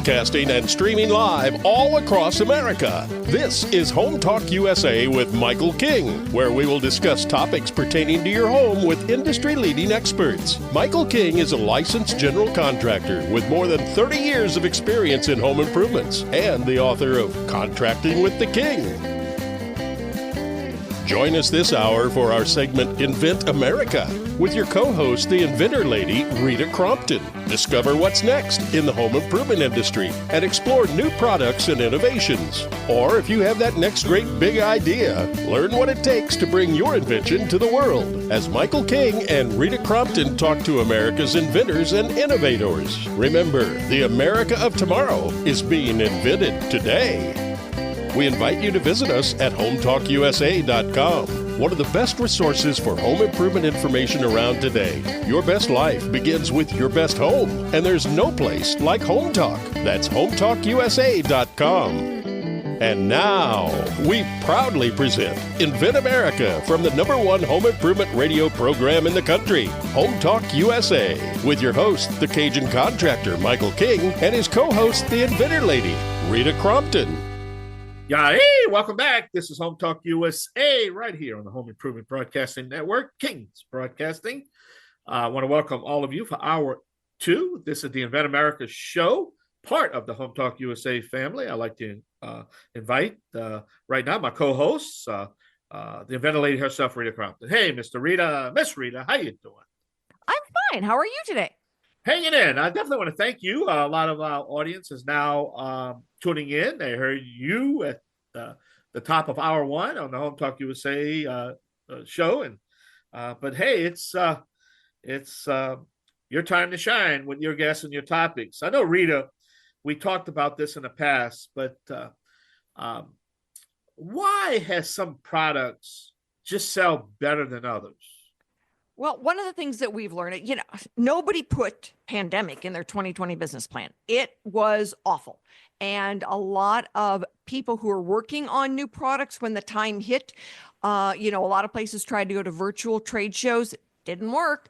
broadcasting and streaming live all across America. This is Home Talk USA with Michael King, where we will discuss topics pertaining to your home with industry-leading experts. Michael King is a licensed general contractor with more than 30 years of experience in home improvements and the author of Contracting with the King. Join us this hour for our segment Invent America with your co-host, the Inventor Lady Rita Crompton. Discover what's next in the home improvement industry and explore new products and innovations. Or if you have that next great big idea, learn what it takes to bring your invention to the world. As Michael King and Rita Crompton talk to America's inventors and innovators. Remember, the America of tomorrow is being invented today. We invite you to visit us at HomeTalkUSA.com, one of the best resources for home improvement information around today. Your best life begins with your best home, and there's no place like Home Talk. That's HomeTalkUSA.com. And now, we proudly present Invent America from the #1 home improvement radio program in the country, Home Talk USA, with your host, the Cajun contractor, Michael King, and his co-host, the Inventor Lady, Rita Crompton. Yeah, hey, welcome back. This is Home Talk USA right here on the Home Improvement Broadcasting Network, King's Broadcasting. I want to welcome all of you for Hour 2. This is the Invent America show, part of the Home Talk USA family. I'd like to invite right now my co-hosts, the Inventor Lady herself, Rita Crompton. Hey, Miss Rita, how you doing? I'm fine. How are you today? Hanging in. I definitely want to thank you. A lot of our audience is now tuning in. They heard you at the top of Hour 1 on the Home Talk USA show, and but hey, it's your time to shine with your guests and your topics. I know, Rita, we talked about this in the past, but why has some products just sell better than others? Well, one of the things that we've learned, nobody put pandemic in their 2020 business plan. It was awful. And a lot of people who are working on new products when the time hit, a lot of places tried to go to virtual trade shows. Didn't work.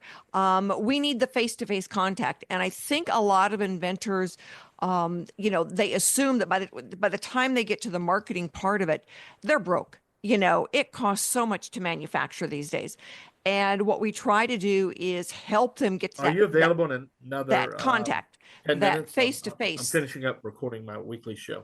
We need the face-to-face contact. And I think a lot of inventors, they assume that by the time they get to the marketing part of it, they're broke. It costs so much to manufacture these days. And what we try to do is help them get to Are you available in another that contact, that face-to-face. I'm finishing up recording my weekly show.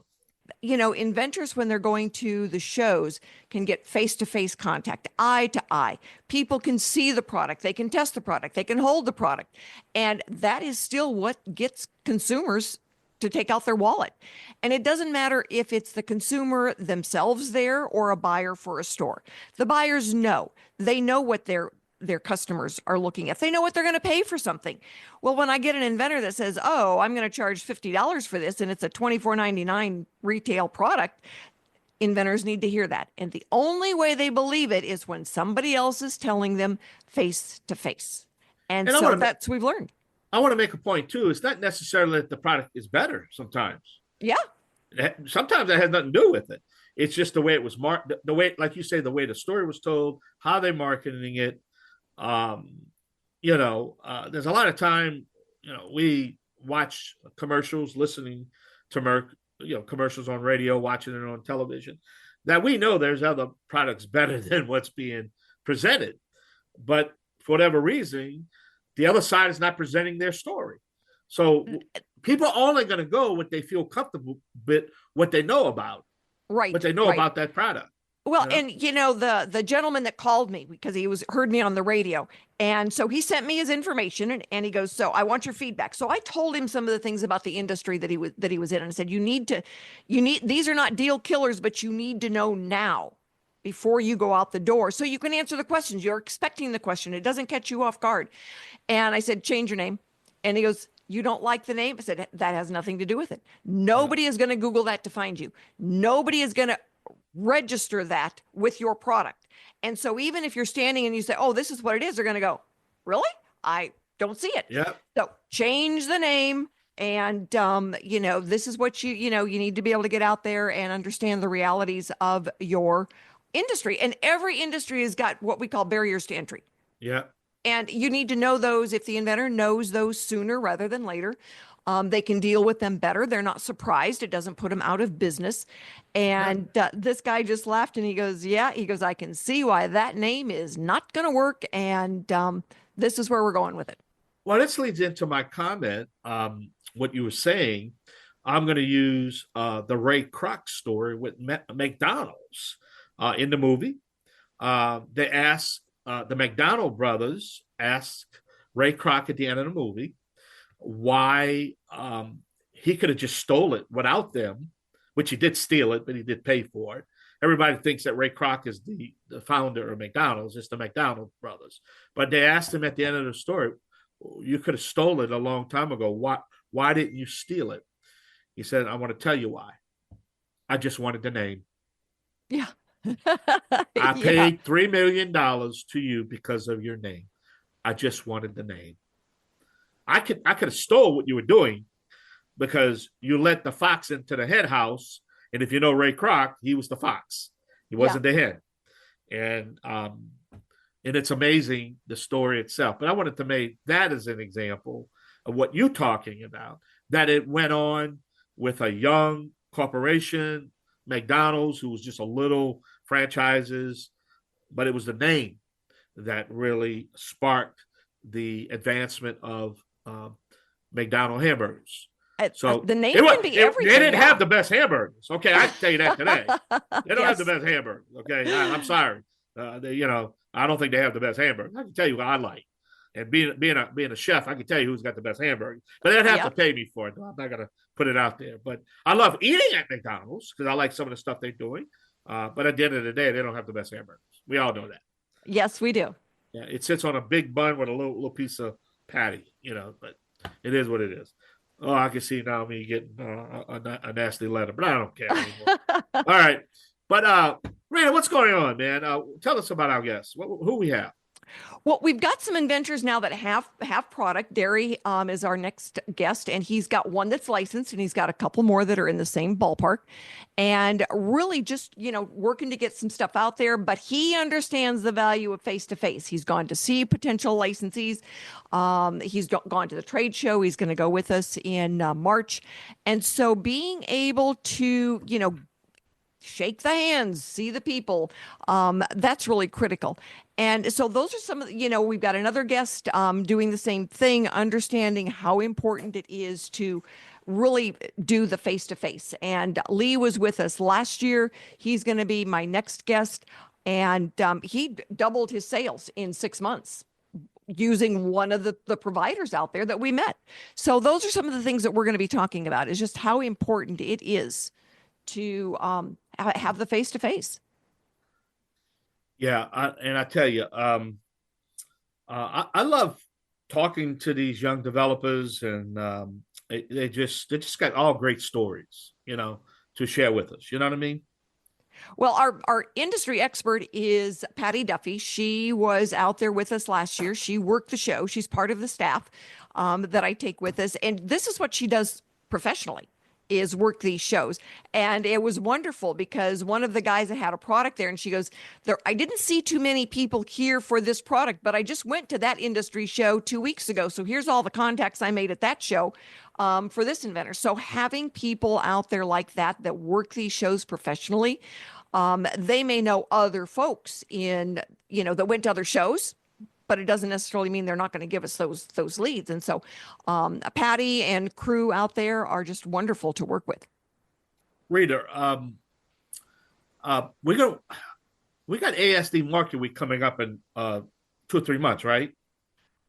Inventors, when they're going to the shows, can get face-to-face contact, eye to eye. People can see the product. They can test the product. They can hold the product. And that is still what gets consumers to take out their wallet. And it doesn't matter if it's the consumer themselves there or a buyer for a store. The buyers know. They know what their customers are looking at. They know what they're going to pay for something. Well, when I get an inventor that says, oh, I'm going to charge $50 for this, and it's a $24.99 retail product, inventors need to hear that. And the only way they believe it is when somebody else is telling them face to face. And so that's what we've learned. I want to make a point too. It's not necessarily that the product is better sometimes. Yeah. Sometimes that has nothing to do with it. It's just the way it was marketed, the way, like you say, the way the story was told, how they're marketing it. There's a lot of time, we watch commercials, listening to commercials on radio, watching it on television, that we know there's other products better than what's being presented. But for whatever reason, the other side is not presenting their story. So people are only going to go what they feel comfortable with, what they know about. Right. What they know about that product. Well, and the gentleman that called me because he heard me on the radio. And so he sent me his information and he goes, so I want your feedback. So I told him some of the things about the industry that he was in, and I said, these are not deal killers, but you need to know now before you go out the door so you can answer the questions. You're expecting the question. It doesn't catch you off guard. And I said, change your name. And he goes, you don't like the name? I said, that has nothing to do with it. Nobody is going to Google that to find you. Nobody is going to register that with your product. And so even if you're standing and you say, oh, this is what it is, they're going to go, really? I don't see it. Yeah. So change the name. And, this is what you need to be able to get out there and understand the realities of your industry. And every industry has got what we call barriers to entry. Yeah. And you need to know those if the inventor knows those sooner rather than later. They can deal with them better. They're not surprised. It doesn't put them out of business. And this guy just laughed and he goes, yeah, he goes, I can see why that name is not going to work. And this is where we're going with it. Well, this leads into my comment. What you were saying, I'm going to use the Ray Kroc story with McDonald's in the movie. They asked, the McDonald brothers asked Ray Kroc at the end of the movie why he could have just stole it without them, which he did steal it, but he did pay for it. Everybody thinks that Ray Kroc is the founder of McDonald's. It's the McDonald brothers. But they asked him at the end of the story, you could have stolen it a long time ago. Why didn't you steal it? He said, I want to tell you why. I just wanted the name. Yeah. I paid $3 million to you because of your name. I just wanted the name. I could have stole what you were doing because you let the fox into the hen house. And if you know Ray Kroc, he was the fox. He wasn't the hen. And it's amazing, the story itself. But I wanted to make that as an example of what you're talking about, that it went on with a young corporation, McDonald's, who was just a little franchises, but it was the name that really sparked the advancement of McDonald hamburgers. So the name can be everything. They didn't have the best hamburgers. Okay, I can tell you that today. They don't have the best hamburgers. Okay, I'm sorry. I don't think they have the best hamburgers. I can tell you what I like. And being a chef, I can tell you who's got the best hamburgers. But they'd have to pay me for it. I'm not going to put it out there. But I love eating at McDonald's because I like some of the stuff they're doing. But at the end of the day, they don't have the best hamburgers. We all know that. Yes, we do. Yeah, it sits on a big bun with a little piece of patty, but it is what it is. Oh, I can see now me getting a nasty letter, but I don't care anymore. All right. But Rita, what's going on, man? Tell us about our guests. Who we have? Well, we've got some inventors now that have product. Derry is our next guest, and he's got one that's licensed, and he's got a couple more that are in the same ballpark, and really just, working to get some stuff out there. But he understands the value of face-to-face. He's gone to see potential licensees. He's gone to the trade show. He's going to go with us in March. And so being able to, shake the hands, see the people, that's really critical. And so those are some of the, we've got another guest doing the same thing, understanding how important it is to really do the face-to-face. And Lee was with us last year. He's going to be my next guest. And he doubled his sales in 6 months using one of the providers out there that we met. So those are some of the things that we're going to be talking about, is just how important it is to have the face-to-face. Yeah, I tell you, I love talking to these young developers, and they just got all great stories, to share with us. You know what I mean? Well, our industry expert is Patty Duffy. She was out there with us last year. She worked the show. She's part of the staff that I take with us, and this is what she does professionally, is work these shows. And it was wonderful because one of the guys that had a product there, and she goes, I didn't see too many people here for this product, but I just went to that industry show 2 weeks ago. So here's all the contacts I made at that show for this inventor. So having people out there like that work these shows professionally, they may know other folks that went to other shows, but it doesn't necessarily mean they're not going to give us those leads. And so Patty and crew out there are just wonderful to work with. Rita, we got ASD Market Week coming up in 2 or 3 months, right?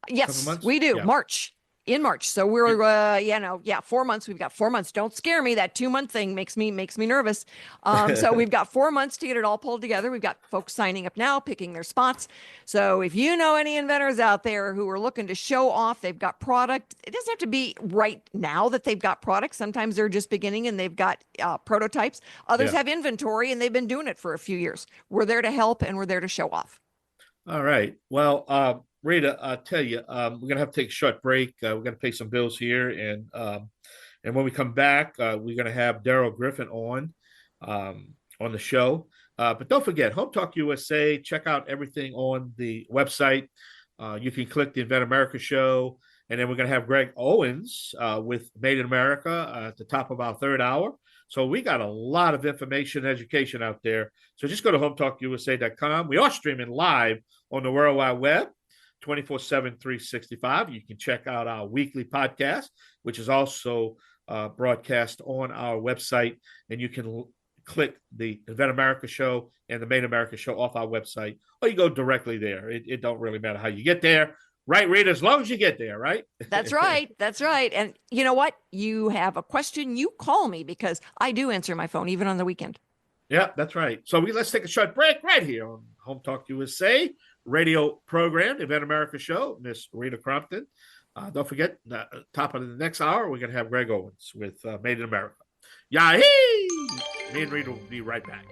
Yes, we do. Yeah. In March. So we're 4 months. We've got 4 months. Don't scare me. That 2-month thing makes me nervous. So we've got 4 months to get it all pulled together. We've got folks signing up now, picking their spots. So if you know any inventors out there who are looking to show off, they've got product. It doesn't have to be right now that they've got products. Sometimes they're just beginning and they've got prototypes. Others have inventory and they've been doing it for a few years. We're there to help and we're there to show off. All right. Well, Rita, I'll tell you, we're going to have to take a short break. We're going to pay some bills here. And when we come back, we're going to have Derry Griffin on the show. But don't forget, HomeTalkUSA, check out everything on the website. You can click the Invent America show And then we're going to have Greg Owens with Made in America at the top of our third hour. So we got a lot of information and education out there. So just go to HomeTalkUSA.com. We are streaming live on the World Wide Web, 24/7, 365. You can check out our weekly podcast, which is also broadcast on our website. And you can click the Invent America show and the Made in America show off our website, or you go directly there. It don't really matter how you get there. Right, Rita, as long as you get there, right? That's right. That's right. And you know what? You have a question, you call me, because I do answer my phone even on the weekend. Yeah, that's right. So let's take a short break right here on Home Talk USA radio program, Invent America show, Miss Rita Crompton. Don't forget, top of the next hour, we're going to have Greg Owens with Made in America. Yahee! Me and Rita will be right back.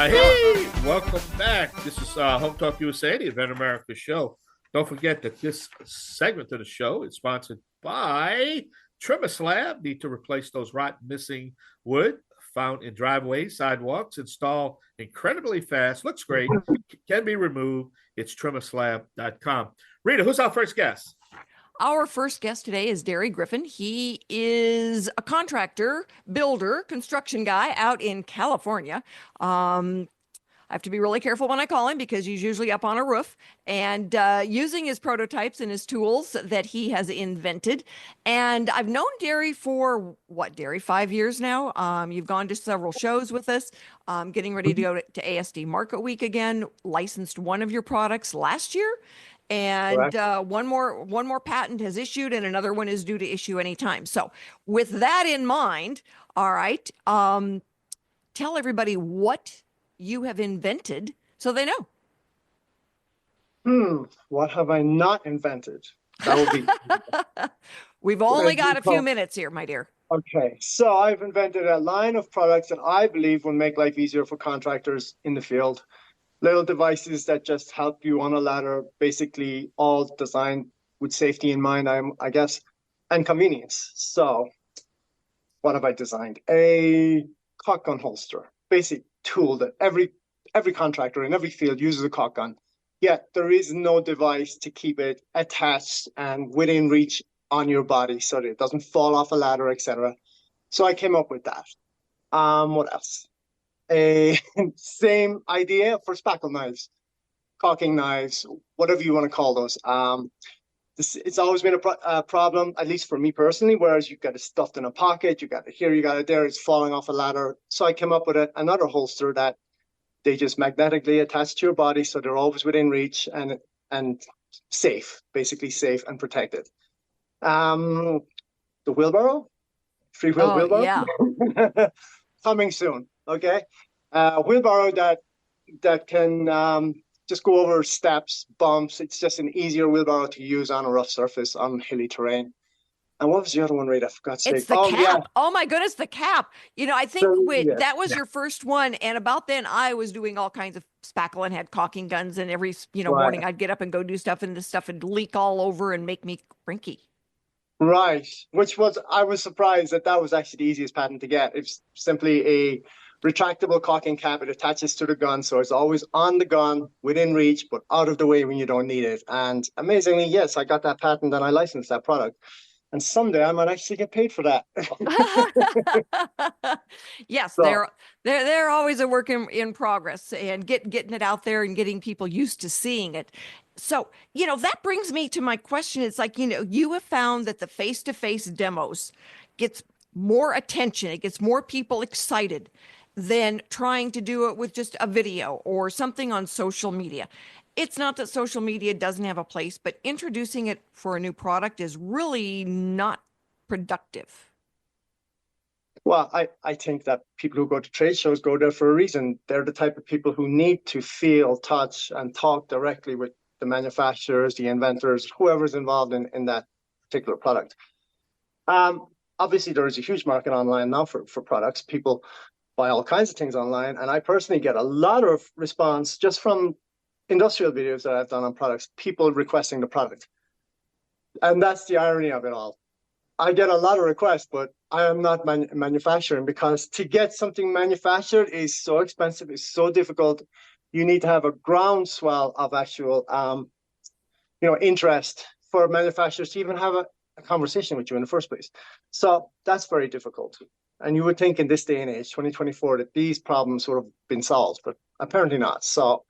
Hey, welcome back. This is Home Talk USA, the Invent America show. Don't forget that this segment of the show is sponsored by Trimmer Slab. Need to replace those rotten missing wood found in driveways, sidewalks. Install incredibly fast. Looks great. Can be removed. It's trimmerslab.com. Rita, who's our first guest? Our first guest today is Derry Griffin. He is a contractor, builder, construction guy out in California. I have to be really careful when I call him because he's usually up on a roof and using his prototypes and his tools that he has invented. And I've known Derry for, Derry, 5 years now. You've gone to several shows with us, getting ready to go to ASD Market Week again, licensed one of your products last year. And one more patent has issued and another one is due to issue anytime. So with that in mind, all right, tell everybody what you have invented so they know. What have I not invented? That would be. We've only got a few minutes here, my dear. Okay, so I've invented a line of products that I believe will make life easier for contractors in the field. Little devices that just help you on a ladder, basically all designed with safety in mind, I guess, and convenience. So what have I designed? A caulk gun holster, basic tool that every contractor in every field uses a caulk gun. Yet there is no device to keep it attached and within reach on your body so that it doesn't fall off a ladder, etc. So I came up with that. What else? A same idea for spackle knives, caulking knives, whatever you want to call those. It's always been a problem, at least for me personally, whereas you got it stuffed in a pocket, you got it here, you got it there, it's falling off a ladder. So I came up with another holster that they just magnetically attach to your body so they're always within reach and safe, basically safe and protected. The wheelbarrow, free-wheel wheelbarrow. Yeah. Coming soon. Okay, wheelbarrow that can just go over steps, bumps. It's just an easier wheelbarrow to use on a rough surface on hilly terrain. And what was the other one, Rita? I forgot to say. It's the cap. Yeah. Oh my goodness, the cap. You know, I think that was your first one. And about then I was doing all kinds of spackle and had caulking guns, and every morning I'd get up and go do stuff, and this stuff would leak all over and make me crinky. Right. I was surprised that was actually the easiest patent to get. It's simply a retractable caulking cap. It attaches to the gun, so it's always on the gun, within reach, but out of the way when you don't need it. And amazingly, yes, I got that patent and I licensed that product. And someday I might actually get paid for that. Yes, so, they're always a work in progress, and getting it out there and getting people used to seeing it. So, that brings me to my question. It's like, you have found that the face-to-face demos gets more attention. It gets more people excited than trying to do it with just a video or something on social media. It's not that social media doesn't have a place, but introducing it for a new product is really not productive. Well, I think that people who go to trade shows go there for a reason. They're the type of people who need to feel, touch, and talk directly with the manufacturers, the inventors, whoever's involved in that particular product. Obviously, there is a huge market online now for products. People buy all kinds of things online. And I personally get a lot of response just from industrial videos that I've done on products, people requesting the product. And that's the irony of it all. I get a lot of requests, but I am not manufacturing, because to get something manufactured is so expensive, it's so difficult. You need to have a groundswell of actual interest for manufacturers to even have a conversation with you in the first place. So that's very difficult. And you would think in this day and age, 2024, that these problems would have been solved, but apparently not. So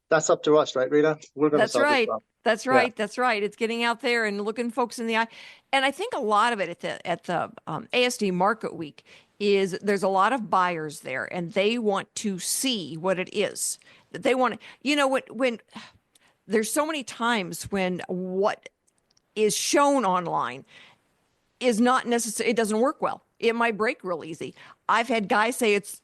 that's up to us, right, Rita? We're going to solve this problem. That's right. Yeah. That's right. It's getting out there and looking folks in the eye. And I think a lot of it at the ASD Market Week is there's a lot of buyers there, and they want to see what it is. They want to, when there's so many times when what is shown online is not necessary, it doesn't work well. It might break real easy. I've had guys say it's,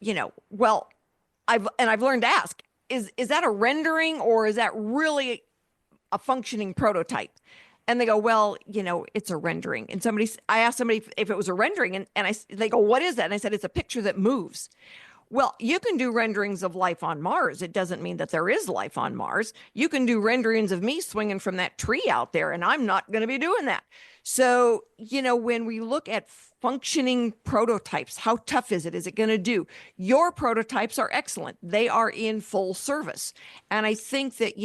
I've learned to ask, is that a rendering, or is that really a functioning prototype? And they go, well, it's a rendering. And I asked somebody if it was a rendering, and they go, what is that? And I said, it's a picture that moves. Well, you can do renderings of life on Mars. It doesn't mean that there is life on Mars. You can do renderings of me swinging from that tree out there, and I'm not going to be doing that. So, when we look at functioning prototypes, how tough is it? Is it going to do? Your prototypes are excellent. They are in full service. And I think that,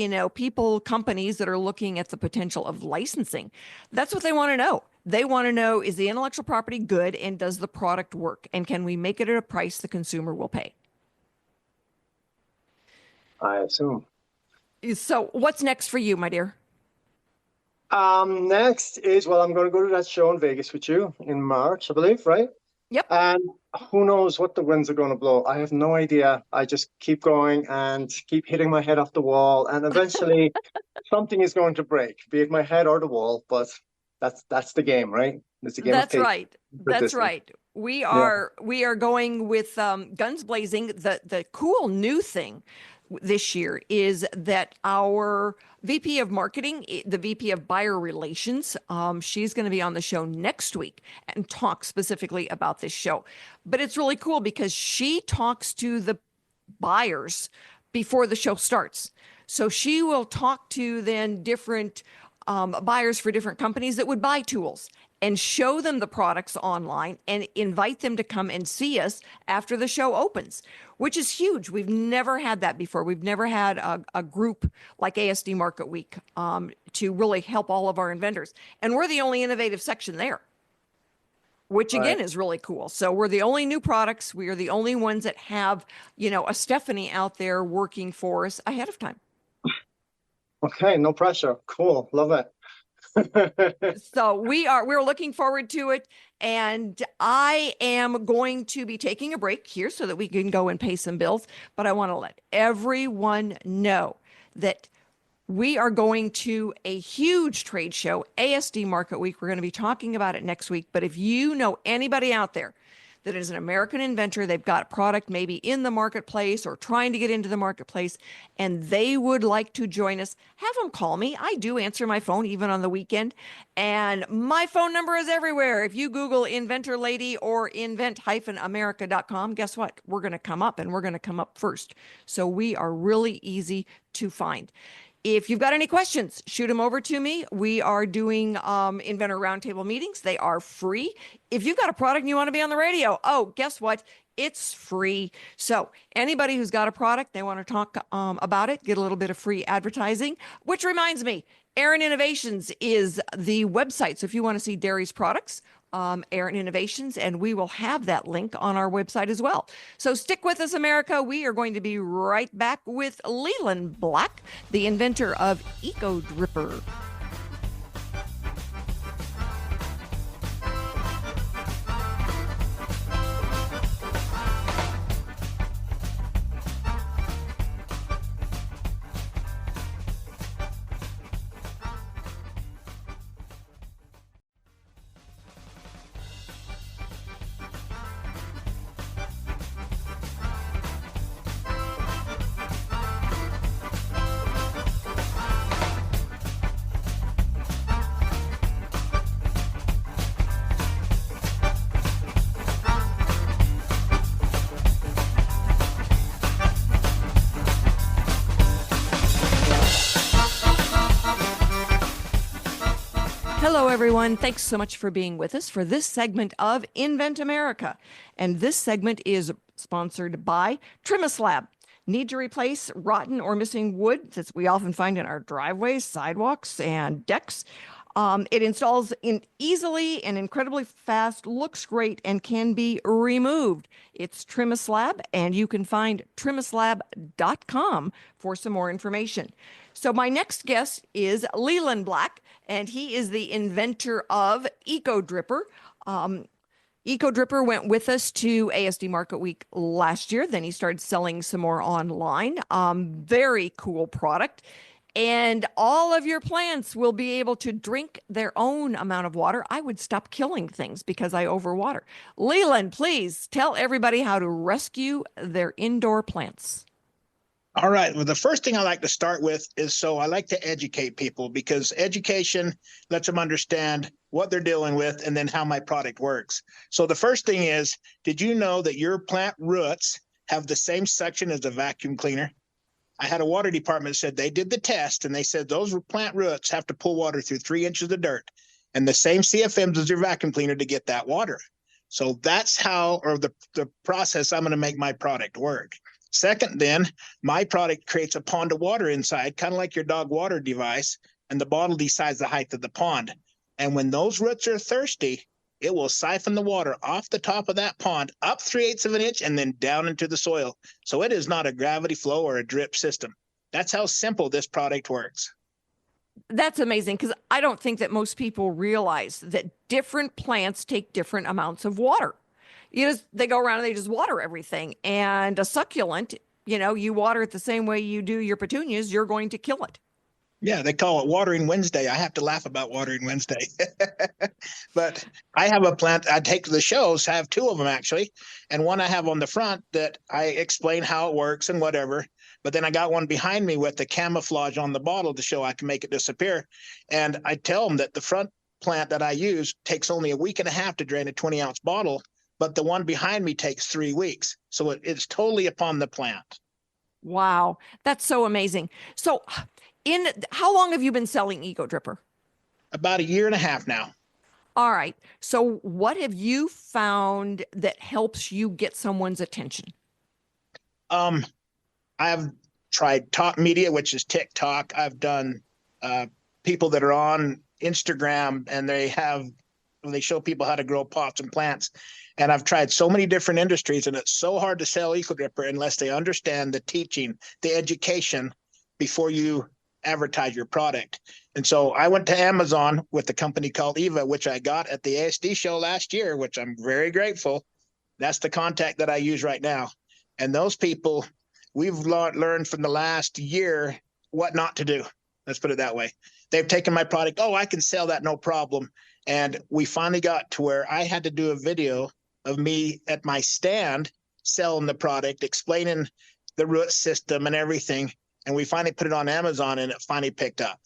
companies that are looking at the potential of licensing, that's what they want to know. They want to know, is the intellectual property good, and does the product work? And can we make it at a price the consumer will pay? I assume. So what's next for you, my dear? Next is, I'm going to go to that show in Vegas with you in March, I believe, right? Yep. And who knows what the winds are going to blow. I have no idea. I just keep going and keep hitting my head off the wall, and eventually something is going to break, be it my head or the wall, but that's the game, right? It's a game. That's right. That's right. We are going with guns blazing. The cool new thing this year is that our VP of marketing, the VP of buyer relations, she's going to be on the show next week and talk specifically about this show. But it's really cool because she talks to the buyers before the show starts. So she will talk to then different buyers for different companies that would buy tools and show them the products online and invite them to come and see us after the show opens, which is huge. We've never had that before. We've never had a group like ASD Market Week to really help all of our inventors. And we're the only innovative section there, which again is really cool. So we're the only new products. We are the only ones that have, a Stephanie out there working for us ahead of time. Okay, no pressure. Cool. Love it. So we're looking forward to it. And I am going to be taking a break here so that we can go and pay some bills. But I want to let everyone know that we are going to a huge trade show, ASD Market Week. We're going to be talking about it next week. But if you know anybody out there that is an American inventor, they've got a product maybe in the marketplace or trying to get into the marketplace, and they would like to join us, have them call me. I do answer my phone even on the weekend, and my phone number is everywhere. If you Google Inventor Lady or invent-america.com, guess what? We're going to come up, and we're going to come up first. So we are really easy to find. If you've got any questions, shoot them over to me. We are doing Inventor Roundtable meetings. They are free. If you've got a product and you want to be on the radio, guess what? It's free. So anybody who's got a product, they want to talk about it, get a little bit of free advertising, which reminds me, Aaron Innovations is the website. So if you want to see Derry's products, Aaron Innovations, and we will have that link on our website as well. So stick with us, America. We are going to be right back with Leland Black, the inventor of Eco Dripper. Hello, everyone. Thanks so much for being with us for this segment of Invent America. And this segment is sponsored by TrimSlab. Need to replace rotten or missing wood that we often find in our driveways, sidewalks, and decks? It installs easily and incredibly fast, looks great, and can be removed. It's TrimSlab, and you can find TrimSlab.com for some more information. So my next guest is Leland Black, and he is the inventor of Eco Dripper. Eco Dripper went with us to ASD Market Week last year. Then he started selling some more online. Very cool product. And all of your plants will be able to drink their own amount of water. I would stop killing things because I overwater. Leland, please tell everybody how to rescue their indoor plants. All right. Well, the first thing I like to start with is I like to educate people, because education lets them understand what they're dealing with and then how my product works. So the first thing is, did you know that your plant roots have the same suction as a vacuum cleaner? I had a water department that said they did the test, and they said those plant roots have to pull water through 3 inches of dirt and the same CFMs as your vacuum cleaner to get that water. So that's how, or the process I'm going to make my product work. Second, then, my product creates a pond of water inside, kind of like your dog water device, and the bottle decides the height of the pond. And when those roots are thirsty, it will siphon the water off the top of that pond up 3/8 of an inch and then down into the soil. So it is not a gravity flow or a drip system. That's how simple this product works. That's amazing, because I don't think that most people realize that different plants take different amounts of water. They go around and they just water everything. And a succulent, you water it the same way you do your petunias, you're going to kill it. Yeah, they call it Watering Wednesday. I have to laugh about Watering Wednesday. But I have a plant I take to the shows. I have 2 of them, actually. And one I have on the front that I explain how it works and whatever. But then I got one behind me with the camouflage on the bottle to show I can make it disappear. And I tell them that the front plant that I use takes only a week and a half to drain a 20-ounce bottle, but the one behind me takes 3 weeks. So it's totally upon the plant. Wow, that's so amazing. So how long have you been selling Eco Dripper? About 1.5 years now. All right. So what have you found that helps you get someone's attention? I've tried talk media, which is TikTok. I've done people that are on Instagram, and they show people how to grow pots and plants. And I've tried so many different industries, and it's so hard to sell Eco Dripper unless they understand the teaching, the education before you advertise your product. And so I went to Amazon with a company called Eva, which I got at the ASD show last year, which I'm very grateful. That's the contact that I use right now. And those people, we've learned from the last year what not to do. Let's put it that way. They've taken my product. Oh, I can sell that, no problem. And we finally got to where I had to do a video of me at my stand selling the product, explaining the root system and everything. And we finally put it on Amazon, and it finally picked up.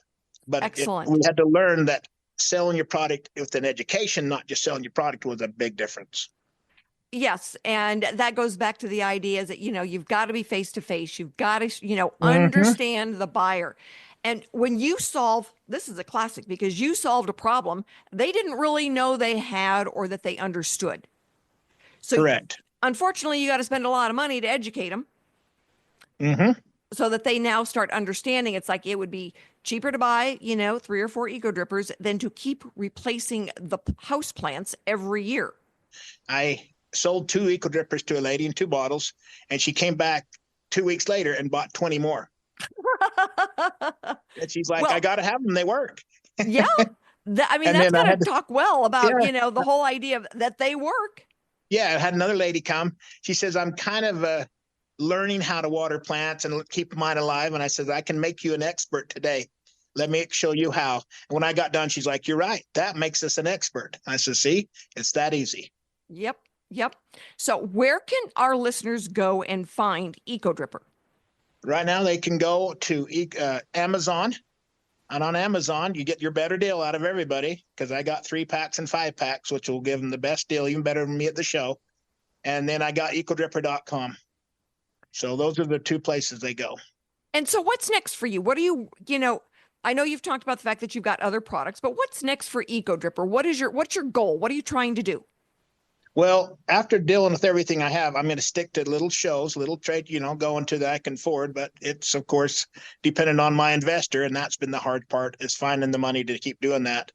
But excellent. We had to learn that selling your product with an education, not just selling your product, was a big difference. Yes. And that goes back to the idea that, you've got to be face to face. You've got to, understand the buyer. And when you this is a classic, because you solved a problem they didn't really know they had or that they understood. So correct. Unfortunately, you got to spend a lot of money to educate them. So that they now start understanding. It's like it would be cheaper to buy, 3 or 4 Eco Drippers than to keep replacing the house plants every year. I sold 2 Eco Drippers to a lady in 2 bottles, and she came back 2 weeks later and bought 20 more. And she's like, I got to have them. They work. Yeah. That's got to talk well about, the whole idea that they work. Yeah. I had another lady come. She says, I'm kind of learning how to water plants and keep mine alive. And I said, I can make you an expert today. Let me show you how. And when I got done, she's like, you're right. That makes us an expert. I said, see, it's that easy. Yep. So where can our listeners go and find Eco Dripper? Right now, they can go to Amazon. And on Amazon, you get your better deal out of everybody, because I got 3 packs and 5 packs, which will give them the best deal, even better than me at the show. And then I got ecodripper.com. So those are the 2 places they go. And so what's next for you? What are you, I know you've talked about the fact that you've got other products, but what's next for Eco Dripper? What's your goal? What are you trying to do? Well, after dealing with everything I have, I'm going to stick to little shows, little trade, going to that I can afford. But it's, of course, dependent on my investor. And that's been the hard part, is finding the money to keep doing that.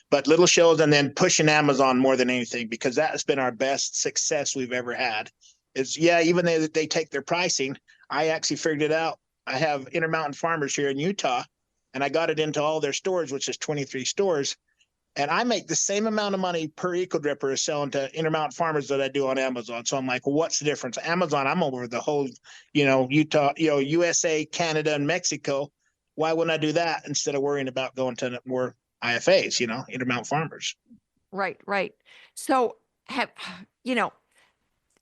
But little shows, and then pushing Amazon more than anything, because that has been our best success we've ever had. Even though they take their pricing, I actually figured it out. I have Intermountain Farmers here in Utah, and I got it into all their stores, which is 23 stores. And I make the same amount of money per Eco Dripper as selling to Intermountain Farmers that I do on Amazon. So I'm like, well, what's the difference? Amazon, I'm over the whole, Utah, USA, Canada, and Mexico. Why wouldn't I do that instead of worrying about going to more IFAs, Intermountain Farmers? Right. So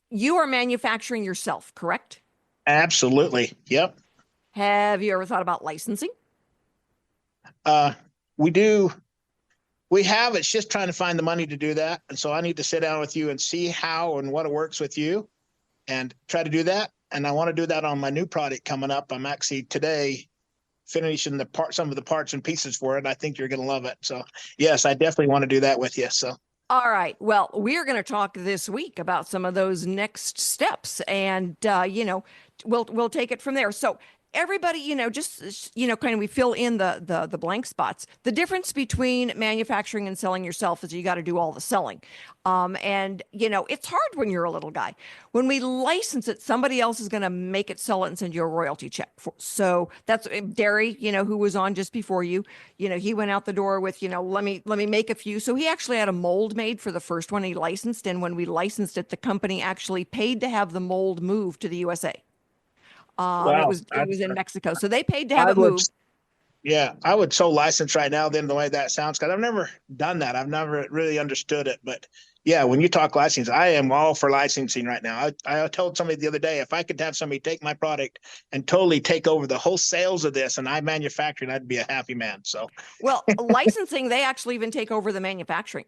you are manufacturing yourself, correct? Absolutely. Yep. Have you ever thought about licensing? We do. We have. It's just trying to find the money to do that. And so I need to sit down with you and see how and what works with you and try to do that. And I want to do that on my new product coming up. I'm actually today finishing some of the parts and pieces for it. I think you're going to love it. So yes, I definitely want to do that with you. So. All right. Well, we're going to talk this week about some of those next steps, and we'll take it from there. So everybody, just kind of we fill in the blank spots. The difference between manufacturing and selling yourself is you got to do all the selling. And it's hard when you're a little guy. When we license it, somebody else is going to make it, sell it, and send you a royalty check. So that's Derry, who was on just before you. He went out the door with, let me make a few. So he actually had a mold made for the first one he licensed. And when we licensed it, the company actually paid to have the mold moved to the USA. Wow. It was in Mexico. So they paid to have it moved. Yeah, I would so license right now then the way that sounds, because I've never done that. I've never really understood it. But yeah, when you talk licensing, I am all for licensing right now. I told somebody the other day, if I could have somebody take my product and totally take over the whole sales of this and I manufacture it, I'd be a happy man. So well, licensing, they actually even take over the manufacturing.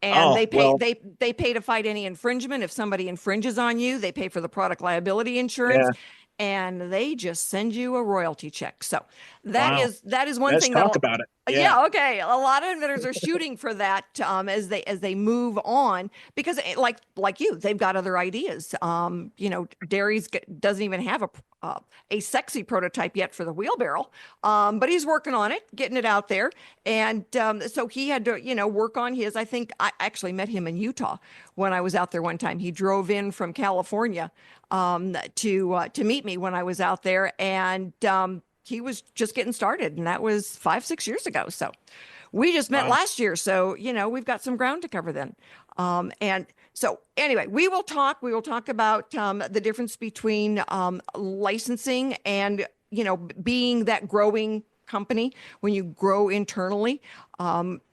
And they pay to fight any infringement. If somebody infringes on you, they pay for the product liability insurance. Yeah. And they just send you a royalty check. So that is one thing. Let's talk about it. Yeah. Okay. A lot of inventors are shooting for that as they move on, because like you, they've got other ideas. Derry's doesn't even have a sexy prototype yet for the wheelbarrow, but he's working on it, getting it out there. And so he had to work on his. I think I actually met him in Utah when I was out there one time. He drove in from California to meet me when I was out there, and he was just getting started, and that was 5-6 years ago. So we just met last year. So, we've got some ground to cover then. And so anyway, we will talk about the difference between licensing and, being that growing company when you grow internally.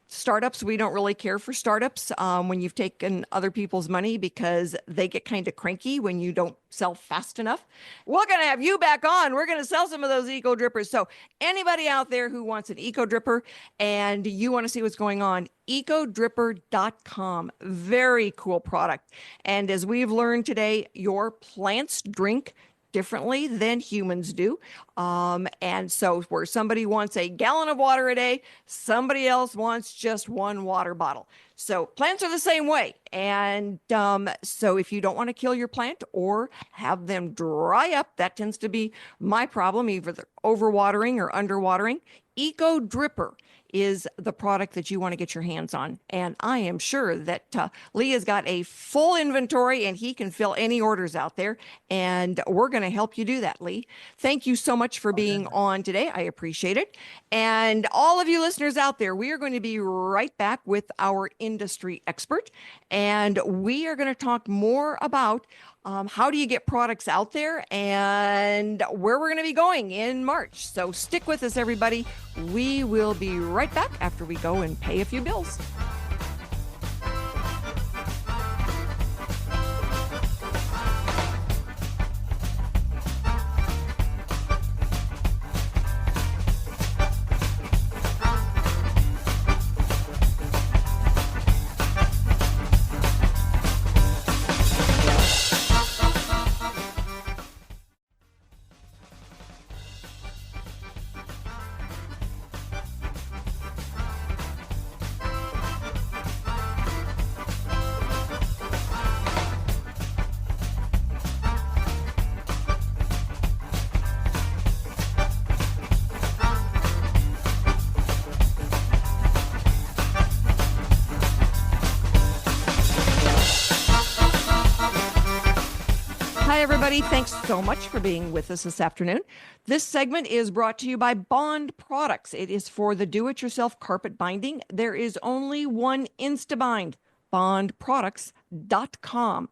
Startups, we don't really care for startups when you've taken other people's money, because they get kind of cranky when you don't sell fast enough. We're going to have you back on. We're going to sell some of those Eco Drippers. So anybody out there who wants an Eco Dripper and you want to see what's going on, ecodripper.com. Very cool product. And as we've learned today, your plants drink differently than humans do. And so where somebody wants a gallon of water a day, somebody else wants just one water bottle. So plants are the same way. And so if you don't want to kill your plant or have them dry up, that tends to be my problem, either overwatering or underwatering. Eco Dripper is the product that you want to get your hands on. And I am sure that Lee has got a full inventory and he can fill any orders out there. And we're going to help you do that, Lee. Thank you so much for being on today. I appreciate it. And all of you listeners out there, we are going to be right back with our industry expert. And we are going to talk more about how do you get products out there and where we're going to be going in March. So stick with us, everybody. We will be right back after we go and pay a few bills. everybody. Thanks so much for being with us this afternoon. This segment is brought to you by Bond Products. It is for the do-it-yourself carpet binding. There is only one Instabind, bondproducts.com.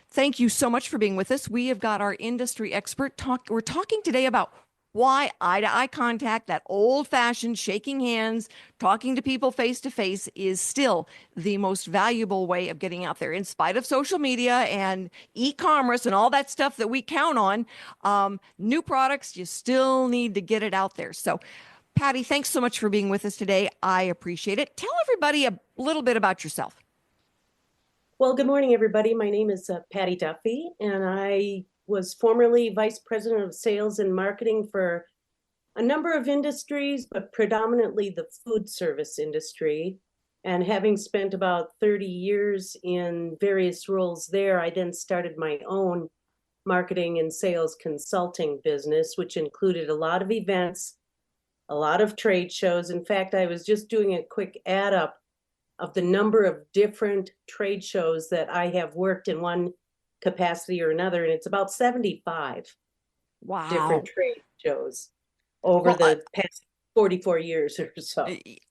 Thank you so much for being with us. We have got our industry expert. We're talking today about why eye-to-eye contact, that old-fashioned shaking hands, talking to people face-to-face, is still the most valuable way of getting out there. In spite of social media and e-commerce and all that stuff that we count on, new products, you still need to get it out there. So, Patty, thanks so much for being with us today. I appreciate it. Tell everybody a little bit about yourself. Well, good morning, everybody. My name is Patty Duffy, and I was formerly Vice President of Sales and Marketing for a number of industries, but predominantly the food service industry. And having spent about 30 years in various roles there, I then started my own marketing and sales consulting business, which included a lot of events, a lot of trade shows. In fact, I was just doing a quick add up of the number of different trade shows that I have worked in one capacity or another, and it's about 75 different trade shows over the past 44 years or so.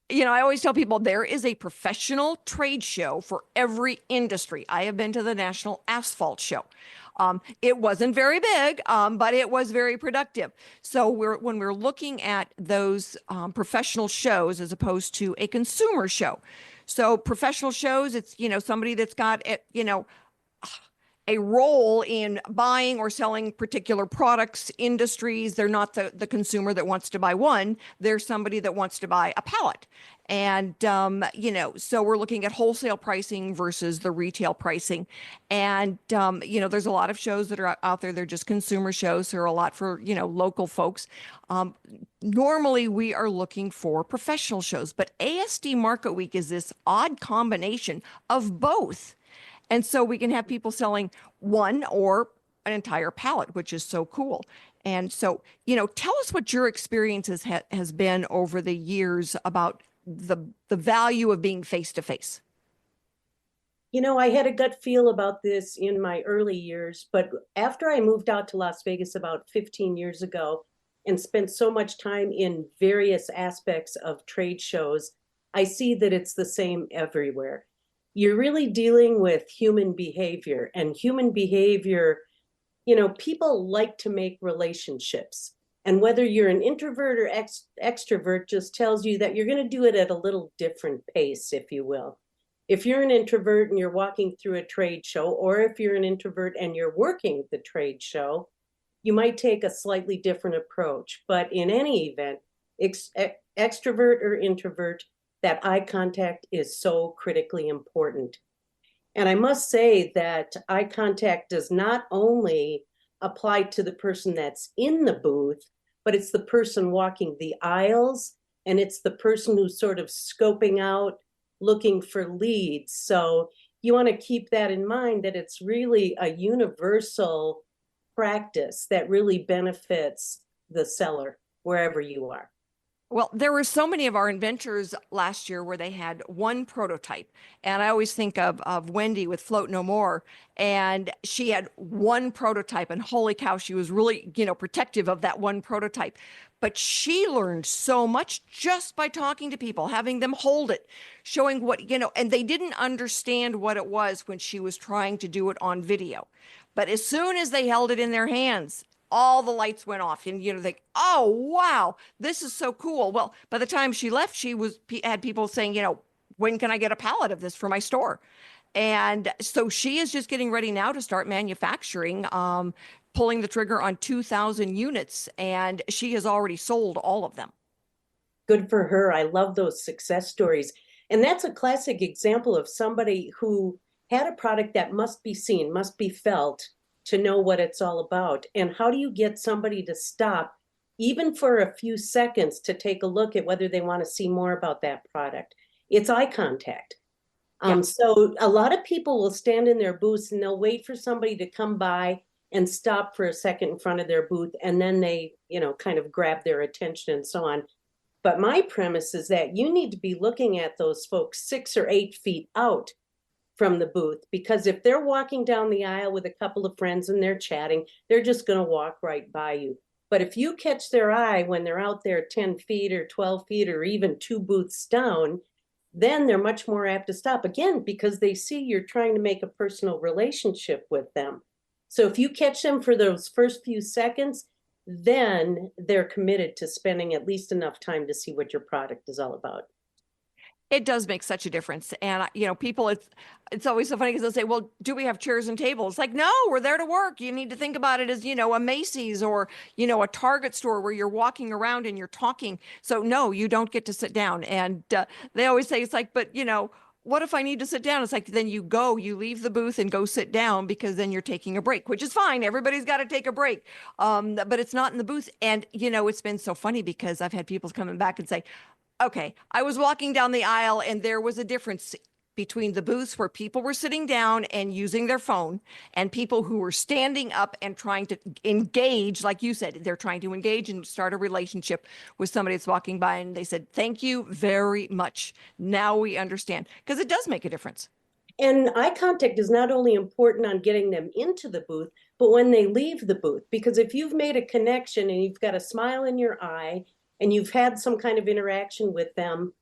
You know, I always tell people there is a professional trade show for every industry. I have been to the National Asphalt Show. It wasn't very big, but it was very productive. So when we're looking at those professional shows as opposed to a consumer show. So professional shows, it's, you know, somebody that's got, you know, a role in buying or selling particular products, industries. They're not the consumer that wants to buy one. They're somebody that wants to buy a pallet. And, you know, so we're looking at wholesale pricing versus the retail pricing. And, you know, there's a lot of shows that are out there. They're just consumer shows. There are a lot for, you know, local folks. Normally we are looking for professional shows, but ASD Market Week is this odd combination of both. And so we can have people selling one or an entire pallet, which is so cool. And so, you know, tell us what your experience has been over the years about the value of being face-to-face. You know, I had a gut feel about this in my early years, but after I moved out to Las Vegas about 15 years ago and spent so much time in various aspects of trade shows, I see that it's the same everywhere. You're really dealing with human behavior, and human behavior, you know, people like to make relationships. And whether you're an introvert or extrovert just tells you that you're going to do it at a little different pace, if you will. If you're an introvert and you're walking through a trade show, or if you're an introvert and you're working the trade show, you might take a slightly different approach. But in any event, extrovert or introvert, that eye contact is so critically important. And I must say that eye contact does not only apply to the person that's in the booth, but it's the person walking the aisles, and it's the person who's sort of scoping out, looking for leads. So you want to keep that in mind, that it's really a universal practice that really benefits the seller wherever you are. Well, there were so many of our inventors last year where they had one prototype. And I always think of Wendy with Float No More. And she had one prototype, and holy cow, she was really, you know, protective of that one prototype. But she learned so much just by talking to people, having them hold it, showing what, you know, and they didn't understand what it was when she was trying to do it on video. But as soon as they held it in their hands, all the lights went off, and, you know, think, oh, wow, this is so cool. Well, by the time she left, she had people saying, you know, when can I get a pallet of this for my store? And so she is just getting ready now to start manufacturing, pulling the trigger on 2,000 units, and she has already sold all of them. Good for her. I love those success stories. And that's a classic example of somebody who had a product that must be seen, must be felt, to know what it's all about. And how do you get somebody to stop, even for a few seconds, to take a look at whether they want to see more about that product? It's eye contact. So a lot of people will stand in their booths and they'll wait for somebody to come by and stop for a second in front of their booth, and then they, you know, kind of grab their attention and so on. But my premise is that you need to be looking at those folks 6 or 8 feet out. from the booth, because if they're walking down the aisle with a couple of friends and they're chatting, they're just going to walk right by you. But if you catch their eye when they're out there 10 feet or 12 feet or even 2 booths down, then they're much more apt to stop, again, because they see you're trying to make a personal relationship with them. So if you catch them for those first few seconds, then they're committed to spending at least enough time to see what your product is all about. It does make such a difference. And, people, it's always so funny because they'll say, well, do we have chairs and tables? Like, no, we're there to work. You need to think about it as, a Macy's or, a Target store where you're walking around and you're talking. So no, you don't get to sit down. And they always say, it's like, but, what if I need to sit down? It's like, then you leave the booth and go sit down, because then you're taking a break, which is fine. Everybody's got to take a break. But it's not in the booth. And, it's been so funny because I've had people coming back and say, okay, I was walking down the aisle and there was a difference between the booths where people were sitting down and using their phone and people who were standing up and trying to engage. Like you said, they're trying to engage and start a relationship with somebody that's walking by. And they said, thank you very much. Now we understand, because it does make a difference. And eye contact is not only important on getting them into the booth, but when they leave the booth, because if you've made a connection and you've got a smile in your eye and you've had some kind of interaction with them,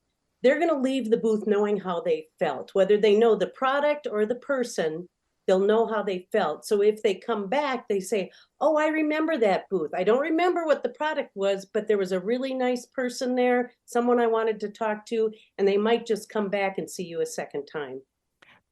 they're going to leave the booth knowing how they felt. Whether they know the product or the person, they'll know how they felt. So if they come back, they say, oh, I remember that booth. I don't remember what the product was, but there was a really nice person there, someone I wanted to talk to, and they might just come back and see you a second time.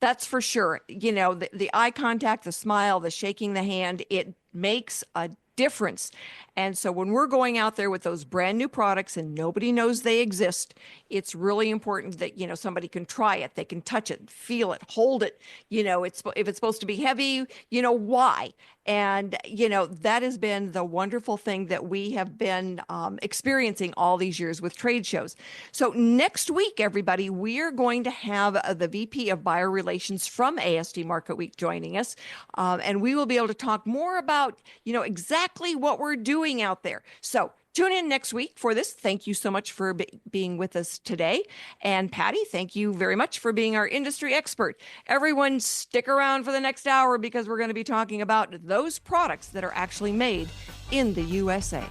That's for sure. The eye contact, the smile, the shaking the hand, it makes a difference. And so when we're going out there with those brand new products and nobody knows they exist, it's really important that, somebody can try it. They can touch it, feel it, hold it. If it's supposed to be heavy, why? And, that has been the wonderful thing that we have been experiencing all these years with trade shows. So next week, everybody, we are going to have the VP of Buyer Relations from ASD Market Week joining us. And we will be able to talk more about, exactly what we're doing out there. So tune in next week for this. Thank you so much for being with us today. And Patty, thank you very much for being our industry expert. Everyone stick around for the next hour, because we're going to be talking about those products that are actually made in the USA.